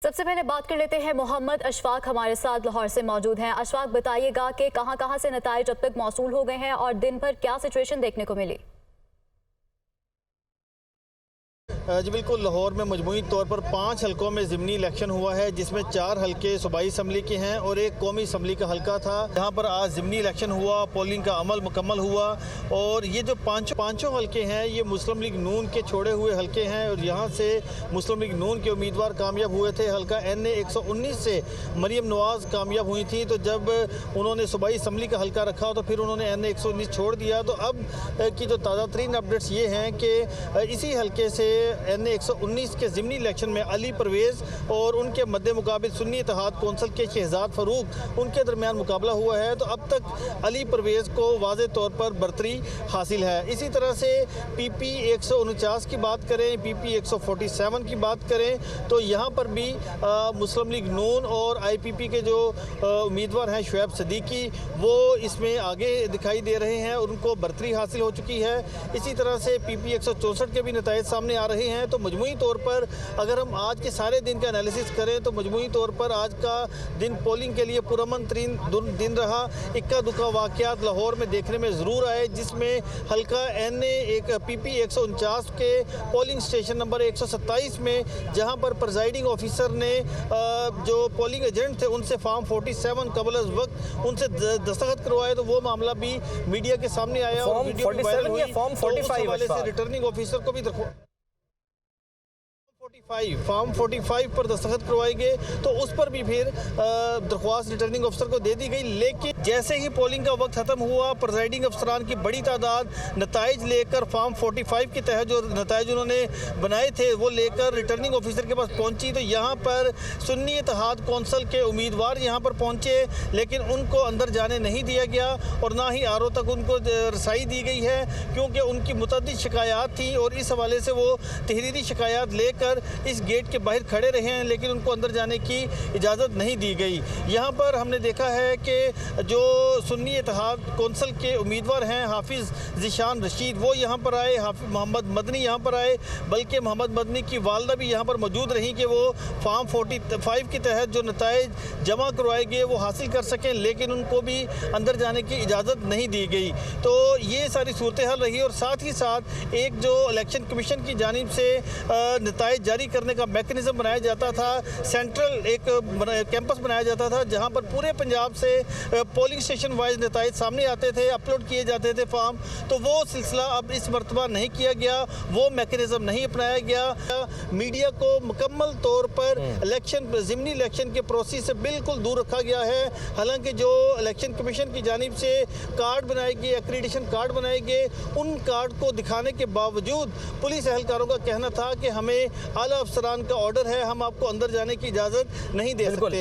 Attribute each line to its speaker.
Speaker 1: सबसे पहले बात कर लेते हैं मोहम्मद अशफाक हमारे साथ लाहौर से मौजूद हैं। अशफाक, बताइएगा कि कहां से नताइज अब तक मौसूल हो गए हैं और दिन भर क्या सिचुएशन देखने को मिली?
Speaker 2: जी बिल्कुल, लाहौर में मजमूई तौर पर 5 हलकों में ज़िमनी इलेक्शन हुआ है, जिसमें 4 हलके सूबाई असम्बली के हैं और एक कौमी असम्बली का हलका था। यहाँ पर आज ज़िमनी इलेक्शन हुआ, पोलिंग का अमल मुकम्मल हुआ और ये जो पाँचों हलके हैं ये मुस्लिम लीग नून के छोड़े हुए हलके हैं और यहाँ से मुस्लिम लीग नून के उम्मीदवार कामयाब हुए थे। हलका NA 119 से मरियम नवाज़ कामयाब हुई थी, तो जब उन्होंने सूबाई असम्बली का हलका रखा तो फिर उन्होंने NA 119 छोड़ दिया। तो अब की जो ताज़ा तरीन अपडेट्स ये हैं कि इसी हलके से NA 119 के ज़िमनी इलेक्शन में अली परवेज़ और उनके मद्दे मुकाबिल सुन्नी इत्तेहाद कौंसिल के शहजाद फ़ारूक उनके दरमियान मुकाबला हुआ है। तो अब तक अली परवेज़ को वाज़े तौर पर बरतरी हासिल है। इसी तरह से PP 149 की बात करें, PP 147 की बात करें तो यहाँ पर भी मुस्लिम लीग नून और IPP के जो उम्मीदवार हैं शुएब सदीकी, वो इसमें आगे दिखाई दे रहे हैं, उनको बरतरी हासिल हो चुकी है। इसी तरह से PP 164 के भी नताइज सामने आ रहे हैं। तो मजमूई तौर पर अगर हम आज के सारे दिन का एनालिसिस करें तो मजमूई तौर पर आज का दिन पोलिंग के लिए पुरअमन तरीन दिन रहा। इक्का दुक्का वाक़यात लाहौर में देखने में ज़रूर आए, जिसमें हल्का PP 149 के पोलिंग स्टेशन नंबर 127 में जहां पर प्रिजाइडिंग ऑफिसर ने जो पोलिंग एजेंट थे उनसे फॉर्म 47 कबल अज़ वक्त उनसे दस्तखत करवाए, तो वो मामला भी मीडिया के सामने आया और वीडियो भी वायरल हुई।
Speaker 3: फॉर्म 45
Speaker 2: से रिटर्निंग ऑफिसर को भी फॉर्म 45 पर दस्तखत करवाए गए, तो उस पर भी फिर दरख्वास्त रिटर्निंग अफसर को दे दी गई। लेकिन जैसे ही पोलिंग का वक्त ख़त्म हुआ, प्रिजाइडिंग अफसरान की बड़ी तादाद नताइज लेकर फॉर्म 45 के तहत जो नताइज उन्होंने बनाए थे वो लेकर रिटर्निंग ऑफिसर के पास पहुंची। तो यहाँ पर सुन्नी इत्तेहाद कौंसिल के उम्मीदवार यहाँ पर पहुँचे, लेकिन उनको अंदर जाने नहीं दिया गया और ना ही RO तक उनको रसाई दी गई है, क्योंकि उनकी मुतअद्दिद शिकायत थी और इस हवाले से वो तहरीरी शिकायत लेकर इस गेट के बाहर खड़े रहे हैं, लेकिन उनको अंदर जाने की इजाज़त नहीं दी गई। यहाँ पर हमने देखा है कि जो सुन्नी इत्तेहाद कौंसिल के उम्मीदवार हैं हाफिज़ ज़ीशान रशीद, वो यहाँ पर आए, हाफिज़ मोहम्मद मदनी यहाँ पर आए, बल्कि मोहम्मद मदनी की वालदा भी यहाँ पर मौजूद रहीं कि वो फॉर्म 45 के तहत जो नताइज जमा करवाए गए वो हासिल कर सकें, लेकिन उनको भी अंदर जाने की इजाज़त नहीं दी गई। तो ये सारी सूरत हाल रही और साथ ही साथ एक जो इलेक्शन कमीशन की जानिब से नताइज जारी करने का मैकेनिज़्म बनाया जाता था, सेंट्रल एक कैंपस बनाया जाता था जहां पर पूरे पंजाब से पोलिंग स्टेशन वाइज नताइज सामने आते थे, अपलोड किए जाते थे फॉर्म। तो वो सिलसिला अब इस मरतबा नहीं किया गया, वो मैकेनिज़्म नहीं अपनाया गया। मीडिया को मुकम्मल तौर पर ज़िमनी इलेक्शन के प्रोसेस से बिल्कुल दूर रखा गया है। हालांकि जो इलेक्शन कमीशन की जानिब से कार्ड बनाए गए, एक्रीडिशन कार्ड बनाए गए, उन कार्ड को दिखाने के बावजूद पुलिस एहलकारों का कहना था कि हमें आला अफसरान का ऑर्डर है, हम आपको अंदर जाने की इजाज़त नहीं दे सकते।